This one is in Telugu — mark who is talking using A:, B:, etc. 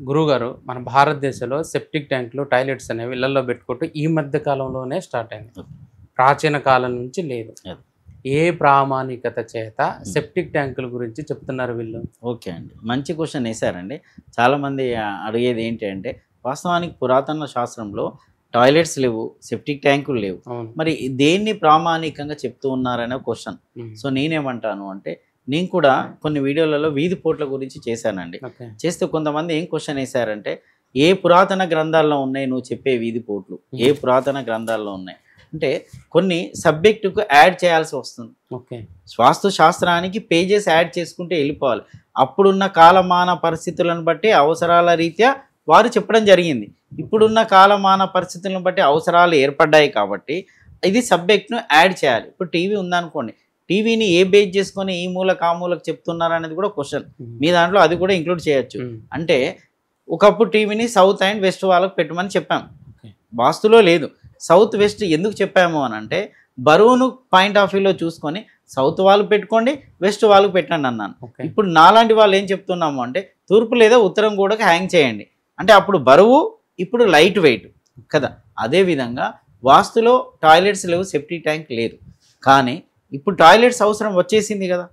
A: గురువుగారు మన భారతదేశంలో సెప్టిక్ ట్యాంకులు, టాయిలెట్స్ అనేవి ఇళ్లల్లో పెట్టుకుంటూ ఈ మధ్య కాలంలోనే స్టార్ట్ అయింది.
B: ఓకే.
A: ప్రాచీన కాలం నుంచి లేదు.
B: అది.
A: ఏ ప్రామాణికత చేత సెప్టిక్ ట్యాంకుల గురించి చెప్తున్నారు వీళ్ళు?
B: ఓకే అండి. మంచి క్వెషన్ ఏసారండి. చాలామంది అడిగేది ఏంటి అంటే, వాస్తవానికి పురాతన శాస్త్రంలో టాయిలెట్స్ లేవు, సెప్టిక్ ట్యాంకులు లేవు.
A: అవును.
B: మరి దేన్ని ప్రామాణికంగా చెప్తూ ఉన్నారనే క్వెషన్.
A: హ్మ్.
B: సో నేనేమంటాను అంటే, నేను కూడా కొన్ని వీడియోలలో వీధి పోట్ల గురించి చేశానండి.
A: ఓకే.
B: చేస్తే కొంతమంది ఏం క్వెషన్ వేశారంటే, ఏ పురాతన గ్రంథాల్లో ఉన్నాయి నువ్వు చెప్పే వీధి పోట్లు? ఏ పురాతన గ్రంథాల్లో ఉన్నాయి అంటే, కొన్ని సబ్జెక్టుకు యాడ్ చేయాల్సి వస్తుంది.
A: ఓకే.
B: వాస్తు శాస్త్రానికి పేజెస్ యాడ్ చేసుకుంటే వెళ్ళిపోవాలి. అప్పుడున్న కాలమాన పరిస్థితులను బట్టి అవసరాల రీత్యా వారు చెప్పడం జరిగింది. ఇప్పుడున్న కాలమాన పరిస్థితులను బట్టి అవసరాలు ఏర్పడ్డాయి కాబట్టి ఇది సబ్జెక్ట్ను యాడ్ చేయాలి. ఇప్పుడు టీవీ ఉందనుకోండి, టీవీని ఏ బేస్ చేసుకొని ఈ మూలకు ఆ మూలకు చెప్తున్నారు అనేది కూడా క్వశ్చన్. మీ దాంట్లో అది కూడా ఇంక్లూడ్ చేయొచ్చు. అంటే ఒకప్పుడు టీవీని సౌత్ అండ్ వెస్ట్ వాళ్ళకు పెట్టమని చెప్పాం, వాస్తులో లేదు. సౌత్ వెస్ట్ ఎందుకు చెప్పాము అని అంటే, బరువును పాయింట్ ఆఫ్ వ్యూలో చూసుకొని సౌత్ వాళ్ళు పెట్టుకోండి, వెస్ట్ వాళ్ళకు పెట్టండి అన్నాను. ఇప్పుడు నాలాంటి వాళ్ళు ఏం చెప్తున్నాము అంటే, తూర్పు లేదా ఉత్తరం గోడకు హ్యాంగ్ చేయండి అంటే, అప్పుడు బరువు, ఇప్పుడు లైట్ వెయిట్ కదా. అదేవిధంగా వాస్తులో టాయిలెట్స్ లేవు, సెప్టిక్ ట్యాంక్ లేదు, కానీ ఇప్పుడు టాయిలెట్స్ అవసరం వచ్చేసింది కదా.